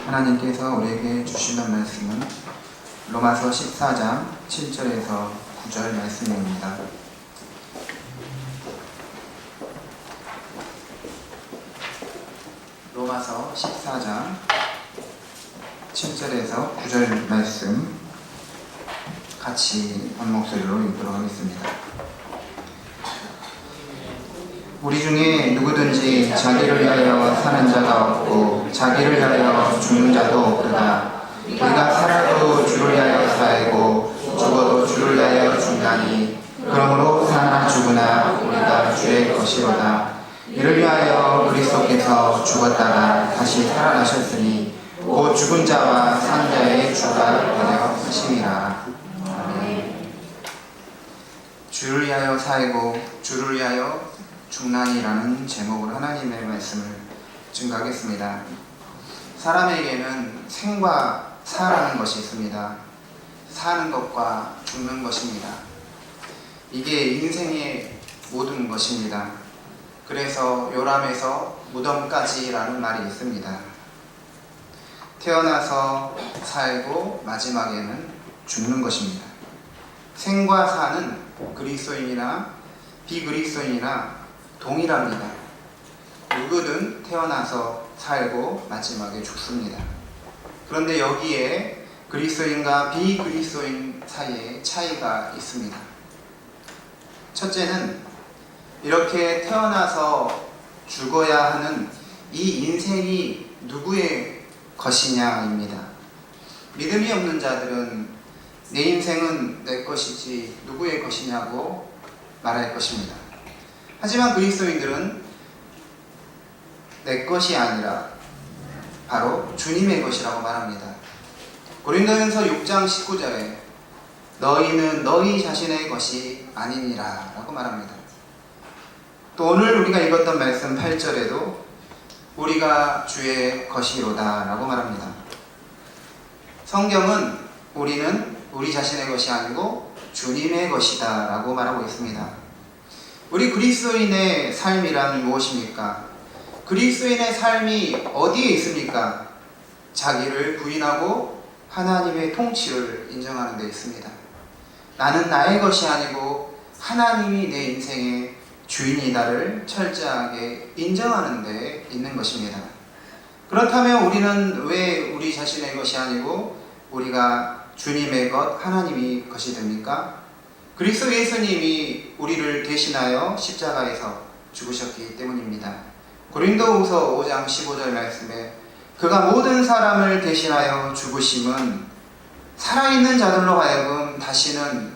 하나님께서 우리에게 주시는 말씀은 로마서 14장 7절에서 9절 말씀입니다. 로마서 14장 7절에서 9절 말씀 같이 한 목소리로 읽도록 하겠습니다. 우리 중에 누구든지 자기를 위하여 사는 자가 없고 자기를 위하여 죽는 자도 없도다. 우리가 살아도 주를 위하여 살고 죽어도 주를 위하여 죽나니 그러므로 사나 죽으나 우리가 주의 것이로다. 이를 위하여 그리스도께서 죽었다가 다시 살아나셨으니 곧 죽은 자와 산 자의 주가 되려 하심이라. 아멘. 주를 위하여 살고 주를 위하여 죽나니라는 제목으로 하나님의 말씀을 증거하겠습니다. 사람에게는 생과 사라는 것이 있습니다. 사는 것과 죽는 것입니다. 이게 인생의 모든 것입니다. 그래서 요람에서 무덤까지라는 말이 있습니다. 태어나서 살고 마지막에는 죽는 것입니다. 생과 사는 그리스도인이나 비그리스도인이나 동일합니다. 누구든 태어나서 살고 마지막에 죽습니다. 그런데 여기에 그리스도인과 비그리스도인 사이에 차이가 있습니다. 첫째는 이렇게 태어나서 죽어야 하는 이 인생이 누구의 것이냐입니다. 믿음이 없는 자들은 내 인생은 내 것이지 누구의 것이냐고 말할 것입니다. 하지만 그리스도인들은 내 것이 아니라 바로 주님의 것이라고 말합니다. 고린도전서 6장 19절에 너희는 너희 자신의 것이 아니니라 라고 말합니다. 또 오늘 우리가 읽었던 말씀 8절에도 우리가 주의 것이로다 라고 말합니다. 성경은 우리는 우리 자신의 것이 아니고 주님의 것이다 라고 말하고 있습니다. 우리 그리스도인의 삶이란 무엇입니까? 그리스도인의 삶이 어디에 있습니까? 자기를 부인하고 하나님의 통치를 인정하는 데 있습니다. 나는 나의 것이 아니고 하나님이 내 인생의 주인이다를 철저하게 인정하는 데 있는 것입니다. 그렇다면 우리는 왜 우리 자신의 것이 아니고 우리가 주님의 것, 하나님의 것이 됩니까? 그리스도 예수님이 우리를 대신하여 십자가에서 죽으셨기 때문입니다. 고린도후서 5장 15절 말씀에 그가 모든 사람을 대신하여 죽으심은 살아있는 자들로 하여금 다시는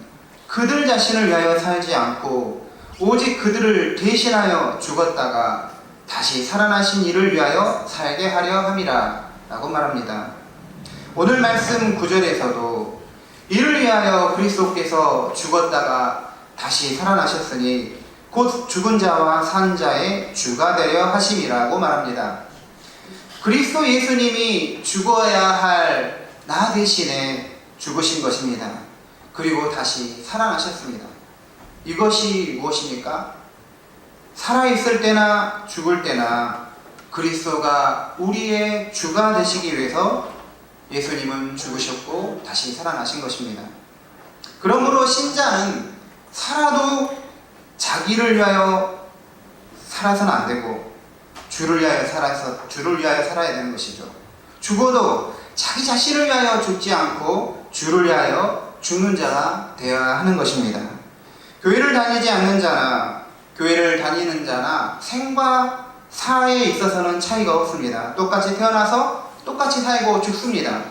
그들 자신을 위하여 살지 않고 오직 그들을 대신하여 죽었다가 다시 살아나신 이를 위하여 살게 하려 함이라 라고 말합니다. 오늘 말씀 9절에서도 이를 위하여 그리스도께서 죽었다가 다시 살아나셨으니 곧 죽은 자와 산 자의 주가 되려 하심이라고 말합니다. 그리스도 예수님이 죽어야 할 나 대신에 죽으신 것입니다. 그리고 다시 살아나셨습니다. 이것이 무엇입니까? 살아있을 때나 죽을 때나 그리스도가 우리의 주가 되시기 위해서 예수님은 죽으셨고 다시 살아나신 것입니다. 그러므로 신자는 살아도 자기를 위하여 살아서는 안 되고 주를 위하여 살아야 되는 것이죠. 죽어도 자기 자신을 위하여 죽지 않고 주를 위하여 죽는 자가 되어야 하는 것입니다. 교회를 다니지 않는 자나 교회를 다니는 자나 생과 사에 있어서는 차이가 없습니다. 똑같이 태어나서 똑같이 살고 죽습니다.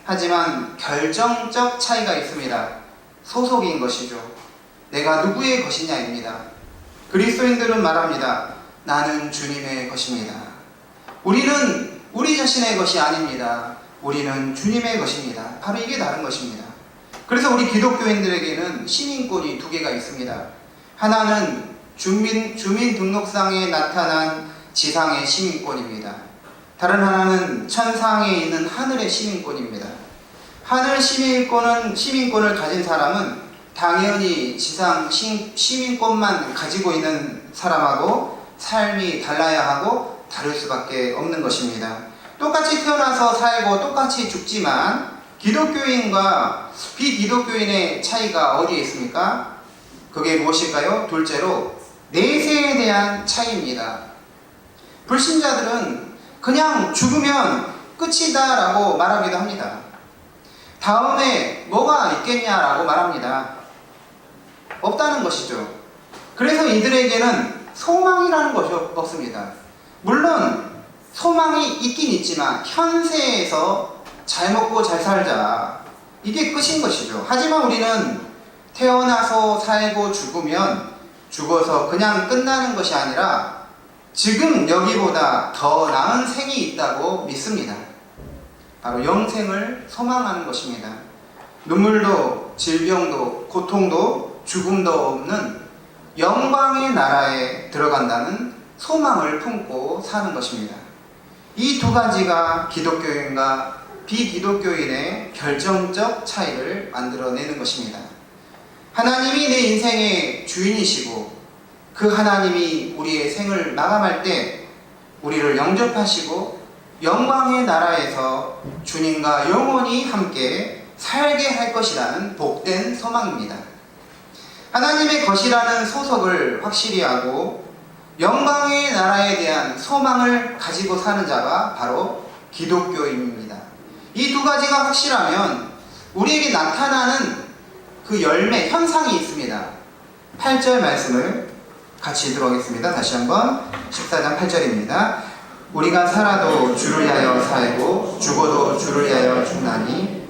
하지만 결정적 차이가 있습니다. 소속인 것이죠. 내가 누구의 것이냐입니다. 그리스도인들은 말합니다. 나는 주님의 것입니다. 우리는 우리 자신의 것이 아닙니다. 우리는 주님의 것입니다. 바로 이게 다른 것입니다. 그래서 우리 기독교인들에게는 시민권이 두 개가 있습니다. 하나는 주민등록상에 나타난 지상의 시민권입니다. 다른 하나는 천상에 있는 하늘의 시민권입니다. 하늘 시민권을 가진 사람은 당연히 지상 시민권만 가지고 있는 사람하고 삶이 달라야 하고 다를 수밖에 없는 것입니다. 똑같이 태어나서 살고 똑같이 죽지만 기독교인과 비기독교인의 차이가 어디에 있습니까? 그게 무엇일까요? 둘째로 내세에 대한 차이입니다. 불신자들은 그냥 죽으면 끝이다 라고 말하기도 합니다. 다음에 뭐가 있겠냐라고 말합니다. 없다는 것이죠. 그래서 이들에게는 소망이라는 것이 없습니다. 물론 소망이 있긴 있지만 현세에서 잘 먹고 잘 살자, 이게 끝인 것이죠. 하지만 우리는 태어나서 살고 죽으면 죽어서 그냥 끝나는 것이 아니라 지금 여기보다 더 나은 생이 있다고 믿습니다. 바로 영생을 소망하는 것입니다. 눈물도 질병도 고통도 죽음도 없는 영광의 나라에 들어간다는 소망을 품고 사는 것입니다. 이 두 가지가 기독교인과 비기독교인의 결정적 차이를 만들어내는 것입니다. 하나님이 내 인생의 주인이시고 그 하나님이 우리의 생을 마감할 때 우리를 영접하시고 영광의 나라에서 주님과 영원히 함께 살게 할 것이라는 복된 소망입니다. 하나님의 것이라는 소속을 확실히 하고 영광의 나라에 대한 소망을 가지고 사는 자가 바로 기독교인입니다. 이 두 가지가 확실하면 우리에게 나타나는 그 열매, 현상이 있습니다. 8절 말씀을 같이 읽어보겠습니다. 다시 한번 14장 8절입니다. 우리가 살아도 주를 위하여 살고 죽어도 주를 위하여 죽나니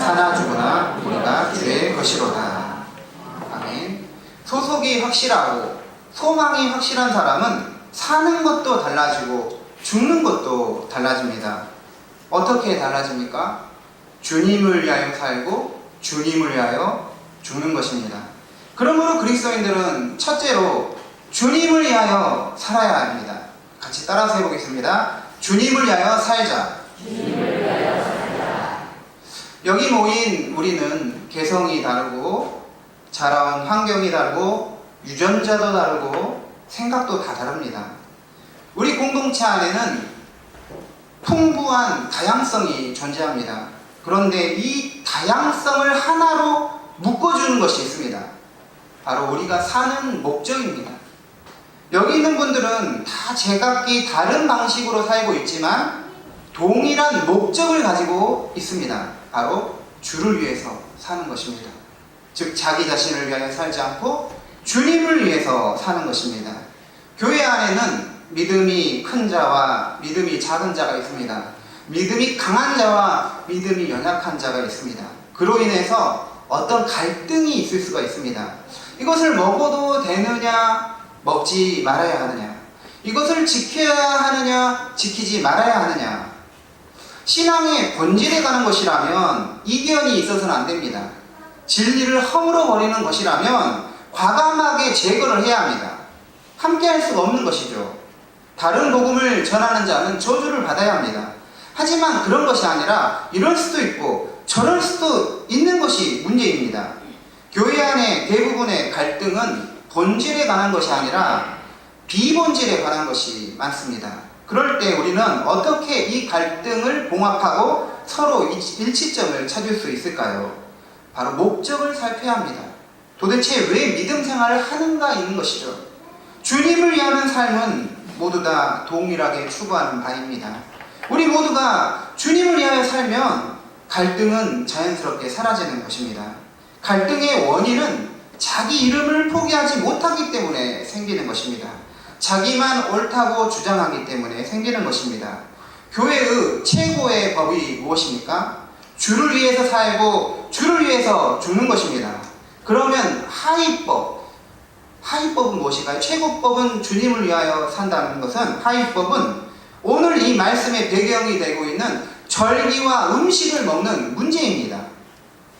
사나 죽으나 우리가 주의 것이로다. 아멘. 소속이 확실하고 소망이 확실한 사람은 사는 것도 달라지고 죽는 것도 달라집니다. 어떻게 달라집니까? 주님을 위하여 살고 주님을 위하여 죽는 것입니다. 그러므로 그리스도인들은 첫째로 주님을 위하여 살아야 합니다. 같이 따라서 해보겠습니다. 주님을 위하여 살자. 주님을 위하여 살자. 여기 모인 우리는 개성이 다르고 자라온 환경이 다르고 유전자도 다르고 생각도 다 다릅니다. 우리 공동체 안에는 풍부한 다양성이 존재합니다. 그런데 이 다양성을 하나로 묶어주는 것이 있습니다. 바로 우리가 사는 목적입니다. 여기 있는 분들은 다 제각기 다른 방식으로 살고 있지만 동일한 목적을 가지고 있습니다. 바로 주를 위해서 사는 것입니다. 즉 자기 자신을 위하여 살지 않고 주님을 위해서 사는 것입니다. 교회 안에는 믿음이 큰 자와 믿음이 작은 자가 있습니다. 믿음이 강한 자와 믿음이 연약한 자가 있습니다. 그로 인해서 어떤 갈등이 있을 수가 있습니다. 이것을 먹어도 되느냐, 먹지 말아야 하느냐, 이것을 지켜야 하느냐, 지키지 말아야 하느냐. 신앙의 본질에 가는 것이라면 이견이 있어서는 안 됩니다. 진리를 허물어 버리는 것이라면 과감하게 제거를 해야 합니다. 함께 할 수가 없는 것이죠. 다른 복음을 전하는 자는 저주를 받아야 합니다. 하지만 그런 것이 아니라 이럴 수도 있고 저럴 수도 있는 것이 문제입니다. 교회 안의 대부분의 갈등은 본질에 관한 것이 아니라 비본질에 관한 것이 많습니다. 그럴 때 우리는 어떻게 이 갈등을 봉합하고 서로 일치점을 찾을 수 있을까요? 바로 목적을 살펴야 합니다. 도대체 왜 믿음 생활을 하는가 있는 것이죠. 주님을 위하는 삶은 모두 다 동일하게 추구하는 바입니다. 우리 모두가 주님을 위하여 살면 갈등은 자연스럽게 사라지는 것입니다. 갈등의 원인은 자기 이름을 포기하지 못하기 때문에 생기는 것입니다. 자기만 옳다고 주장하기 때문에 생기는 것입니다. 교회의 최고의 법이 무엇입니까? 주를 위해서 살고 주를 위해서 죽는 것입니다. 그러면 하위법은 무엇일까요? 최고법은 주님을 위하여 산다는 것은, 하위법은 오늘 이 말씀의 배경이 되고 있는 절기와 음식을 먹는 문제입니다.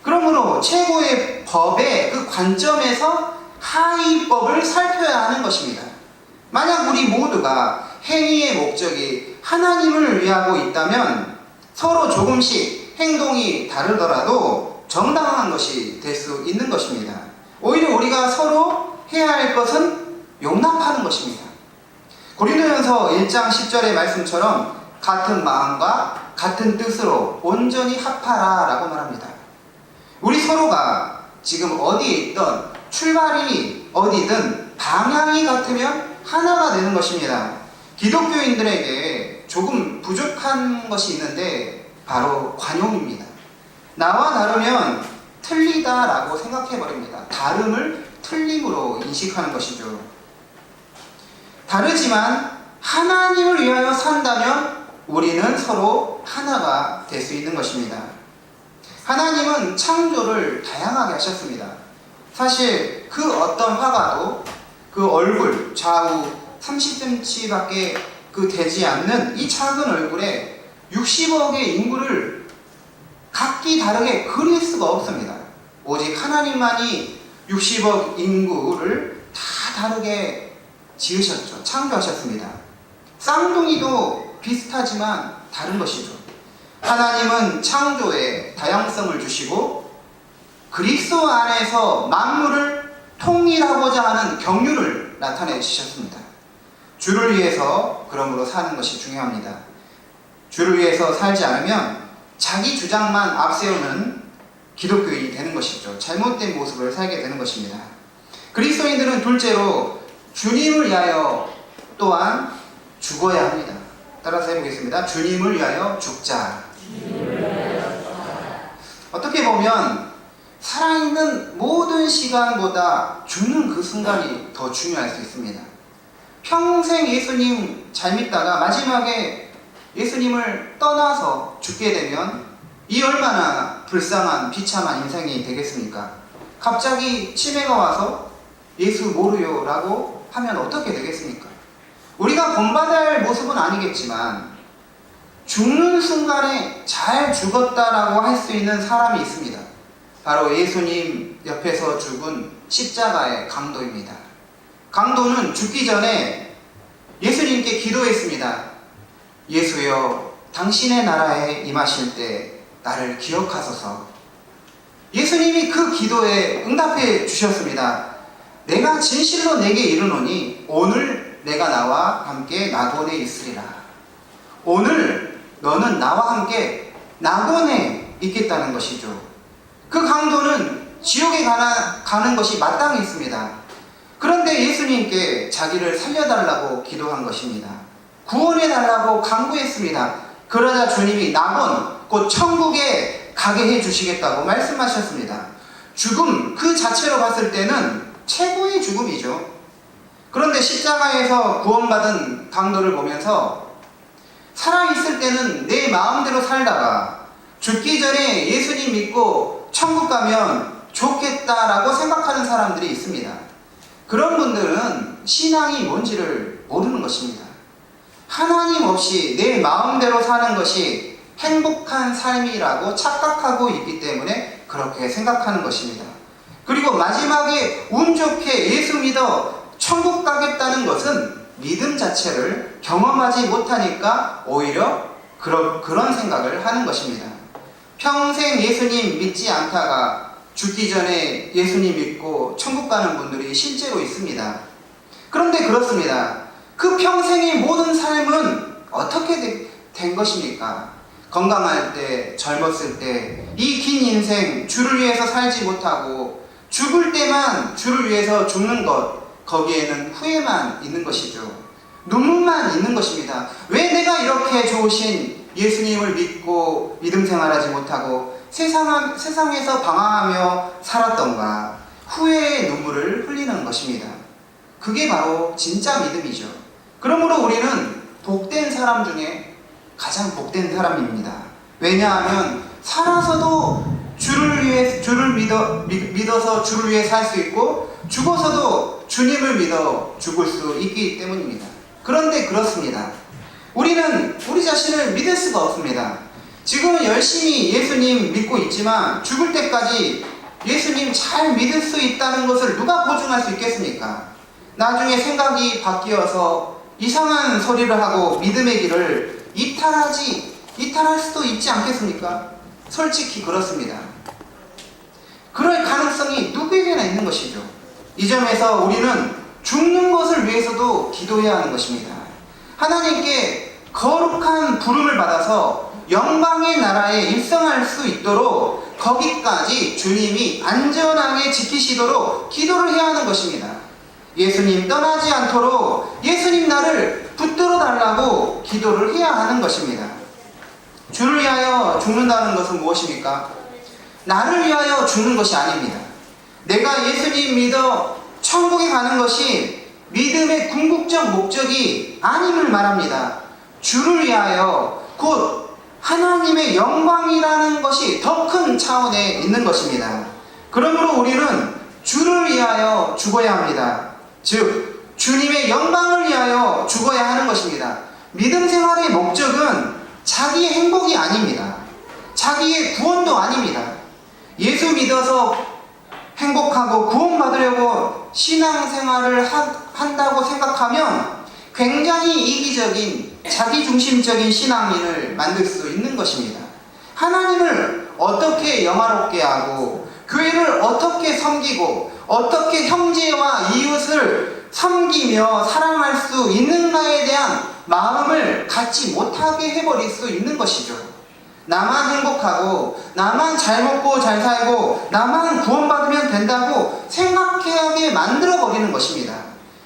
그러므로 최고의 법의 그 관점에서 하위법을 살펴야 하는 것입니다. 만약 우리 모두가 행위의 목적이 하나님을 위하고 있다면 서로 조금씩 행동이 다르더라도 정당한 것이 될 수 있는 것입니다. 오히려 우리가 서로 해야 할 것은 용납하는 것입니다. 고린도전서 1장 10절의 말씀처럼 같은 마음과 같은 뜻으로 온전히 합하라 라고 말합니다. 우리 서로가 지금 어디에 있던 출발이 어디든 방향이 같으면 하나가 되는 것입니다. 기독교인들에게 조금 부족한 것이 있는데 바로 관용입니다. 나와 다르면 틀리다라고 생각해버립니다. 다름을 틀림으로 인식하는 것이죠. 다르지만 하나님을 위하여 산다면 우리는 서로 하나가 될 수 있는 것입니다. 하나님은 창조를 다양하게 하셨습니다. 사실 그 어떤 화가도 그 얼굴 좌우 30cm밖에 되지 않는 이 작은 얼굴에 60억의 인구를 각기 다르게 그릴 수가 없습니다. 오직 하나님만이 60억 인구를 다 다르게 지으셨죠. 창조하셨습니다. 쌍둥이도 비슷하지만 다른 것이죠. 하나님은 창조에 다양성을 주시고 그리스도 안에서 만물을 통일하고자 하는 경륜을 나타내 주셨습니다. 주를 위해서 그러므로 사는 것이 중요합니다. 주를 위해서 살지 않으면 자기 주장만 앞세우는 기독교인이 되는 것이죠. 잘못된 모습을 살게 되는 것입니다. 그리스도인들은 둘째로 주님을 위하여 또한 죽어야 합니다. 따라서 해보겠습니다. 주님을 위하여 죽자. 어떻게 보면 살아있는 모든 시간보다 죽는 그 순간이 더 중요할 수 있습니다. 평생 예수님 잘 믿다가 마지막에 예수님을 떠나서 죽게 되면 이 얼마나 불쌍한 비참한 인생이 되겠습니까? 갑자기 치매가 와서 예수 모르요 라고 하면 어떻게 되겠습니까? 우리가 본받아야 할 모습은 아니겠지만 죽는 순간에 잘 죽었다라고 할 수 있는 사람이 있습니다. 바로 예수님 옆에서 죽은 십자가의 강도입니다. 강도는 죽기 전에 예수님께 기도했습니다. 예수여, 당신의 나라에 임하실 때 나를 기억하소서. 예수님이 그 기도에 응답해 주셨습니다. 내가 진실로 내게 이르노니 오늘 내가 나와 함께 낙원에 있으리라. 오늘 너는 나와 함께 낙원에 있겠다는 것이죠. 그 강도는 지옥에 가는 것이 마땅했습니다. 그런데 예수님께 자기를 살려달라고 기도한 것입니다. 구원해달라고 간구했습니다. 그러자 주님이 낙원, 곧 천국에 가게 해주시겠다고 말씀하셨습니다. 죽음 그 자체로 봤을 때는 최고의 죽음이죠. 그런데 십자가에서 구원받은 강도를 보면서 살아있을 때는 내 마음대로 살다가 죽기 전에 예수님 믿고 천국 가면 좋겠다라고 생각하는 사람들이 있습니다. 그런 분들은 신앙이 뭔지를 모르는 것입니다. 하나님 없이 내 마음대로 사는 것이 행복한 삶이라고 착각하고 있기 때문에 그렇게 생각하는 것입니다. 그리고 마지막에 운 좋게 예수 믿어 천국 가겠다는 것은 믿음 자체를 경험하지 못하니까 오히려 그런 생각을 하는 것입니다. 평생 예수님 믿지 않다가 죽기 전에 예수님 믿고 천국 가는 분들이 실제로 있습니다. 그런데 그렇습니다. 그 평생의 모든 삶은 어떻게 된 것입니까? 건강할 때, 젊었을 때, 이 긴 인생 주를 위해서 살지 못하고 죽을 때만 주를 위해서 죽는 것, 거기에는 후회만 있는 것이죠. 눈물만 있는 것입니다. 왜 내가 이렇게 좋으신 예수님을 믿고 믿음 생활하지 못하고 세상에서 방황하며 살았던가, 후회의 눈물을 흘리는 것입니다. 그게 바로 진짜 믿음이죠. 그러므로 우리는 복된 사람 중에 가장 복된 사람입니다. 왜냐하면 살아서도 주를 믿어서 주를 위해 살 수 있고 죽어서도 주님을 믿어 죽을 수 있기 때문입니다. 그런데 그렇습니다. 우리는 우리 자신을 믿을 수가 없습니다. 지금은 열심히 예수님 믿고 있지만 죽을 때까지 예수님 잘 믿을 수 있다는 것을 누가 보증할 수 있겠습니까? 나중에 생각이 바뀌어서 이상한 소리를 하고 믿음의 길을 이탈할 수도 있지 않겠습니까? 솔직히 그렇습니다. 그럴 가능성이 누구에게나 있는 것이죠. 이 점에서 우리는 죽는 것을 위해서도 기도해야 하는 것입니다. 하나님께 거룩한 부름을 받아서 영광의 나라에 입성할 수 있도록 거기까지 주님이 안전하게 지키시도록 기도를 해야 하는 것입니다. 예수님 떠나지 않도록 예수님 나를 붙들어 달라고 기도를 해야 하는 것입니다. 주를 위하여 죽는다는 것은 무엇입니까? 나를 위하여 죽는 것이 아닙니다. 내가 예수님 믿어 천국에 가는 것이 믿음의 궁극적 목적이 아님을 말합니다. 주를 위하여 곧 하나님의 영광이라는 것이 더 큰 차원에 있는 것입니다. 그러므로 우리는 주를 위하여 죽어야 합니다. 즉 주님의 영광을 위하여 죽어야 하는 것입니다. 믿음 생활의 목적은 자기의 행복이 아닙니다. 자기의 구원도 아닙니다. 예수 믿어서 행복하고 구원받으려고 신앙생활을 한다고 생각하면 굉장히 이기적인 자기중심적인 신앙인을 만들 수 있는 것입니다. 하나님을 어떻게 영화롭게 하고 교회를 어떻게 섬기고 어떻게 형제와 이웃을 섬기며 사랑할 수 있는가에 대한 마음을 갖지 못하게 해버릴 수 있는 것이죠. 나만 행복하고 나만 잘 먹고 잘 살고 나만 구원받으면 된다고 생각하게 만들어버리는 것입니다.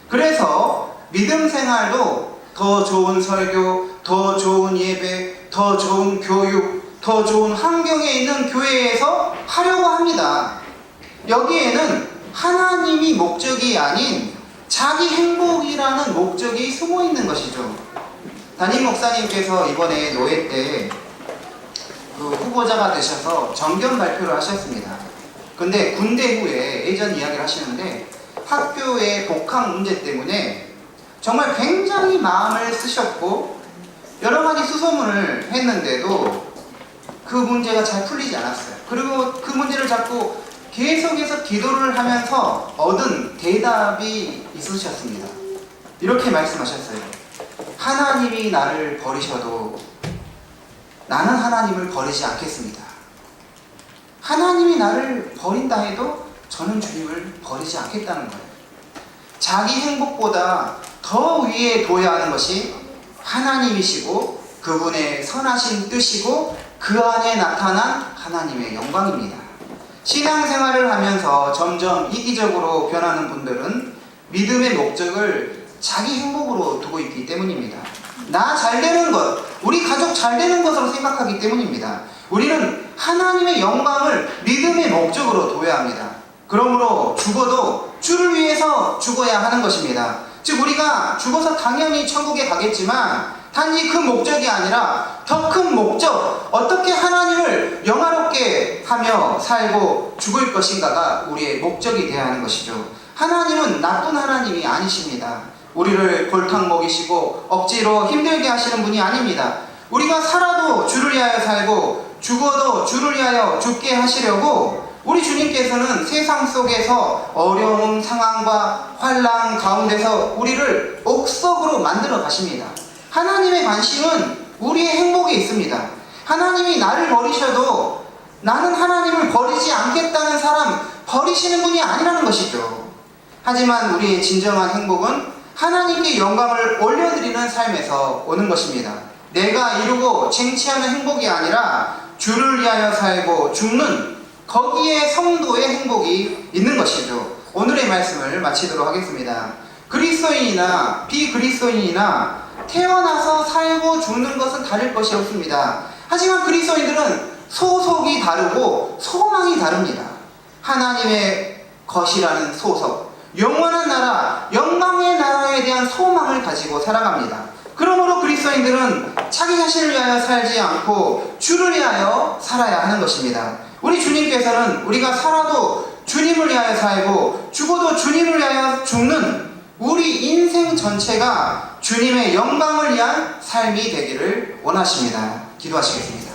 그래서 믿음 생활도 더 좋은 설교, 더 좋은 예배, 더 좋은 교육, 더 좋은 환경에 있는 교회에서 하려고 합니다. 여기에는 하나님이 목적이 아닌 자기 행복이라는 목적이 숨어 있는 것이죠. 담임 목사님께서 이번에 노회 때 후보자가 되셔서 정견 발표를 하셨습니다. 근데 군대 후에 예전 이야기를 하시는데 학교의 복학 문제 때문에 정말 굉장히 마음을 쓰셨고 여러 가지 수소문을 했는데도 그 문제가 잘 풀리지 않았어요. 그리고 그 문제를 자꾸 계속해서 기도를 하면서 얻은 대답이 있으셨습니다. 이렇게 말씀하셨어요. 하나님이 나를 버리셔도 나는 하나님을 버리지 않겠습니다. 하나님이 나를 버린다 해도 저는 주님을 버리지 않겠다는 거예요. 자기 행복보다 더 위에 둬야 하는 것이 하나님이시고 그분의 선하신 뜻이고 그 안에 나타난 하나님의 영광입니다. 신앙생활을 하면서 점점 이기적으로 변하는 분들은 믿음의 목적을 자기 행복으로 두고 있기 때문입니다. 나 잘되는 것, 우리 가족 잘되는 것으로 생각하기 때문입니다. 우리는 하나님의 영광을 믿음의 목적으로 둬야 합니다. 그러므로 죽어도 주를 위해서 죽어야 하는 것입니다. 즉 우리가 죽어서 당연히 천국에 가겠지만 단지 그 목적이 아니라 더 큰 목적, 어떻게 하나님을 영화롭게 하며 살고 죽을 것인가가 우리의 목적이 되어야 하는 것이죠. 하나님은 나쁜 하나님이 아니십니다. 우리를 골탕 먹이시고 억지로 힘들게 하시는 분이 아닙니다. 우리가 살아도 주를 위하여 살고 죽어도 주를 위하여 죽게 하시려고 우리 주님께서는 세상 속에서 어려운 상황과 환난 가운데서 우리를 옥석으로 만들어 가십니다. 하나님의 관심은 우리의 행복에 있습니다. 하나님이 나를 버리셔도 나는 하나님을 버리지 않겠다는 사람 버리시는 분이 아니라는 것이죠. 하지만 우리의 진정한 행복은 하나님께 영광을 올려드리는 삶에서 오는 것입니다. 내가 이루고 쟁취하는 행복이 아니라 주를 위하여 살고 죽는 거기에 성도의 행복이 있는 것이죠. 오늘의 말씀을 마치도록 하겠습니다. 그리스도인이나 비그리스도인이나 태어나서 살고 죽는 것은 다를 것이 없습니다. 하지만 그리스도인들은 소속이 다르고 소망이 다릅니다. 하나님의 것이라는 소속, 영원한 나라, 영광의 나라에 대한 소망을 가지고 살아갑니다. 그러므로 그리스도인들은 자기 자신을 위하여 살지 않고 주를 위하여 살아야 하는 것입니다. 우리 주님께서는 우리가 살아도 주님을 위하여 살고 죽어도 주님을 위하여 죽는 우리 인생 전체가 주님의 영광을 위한 삶이 되기를 원하십니다. 기도하시겠습니다.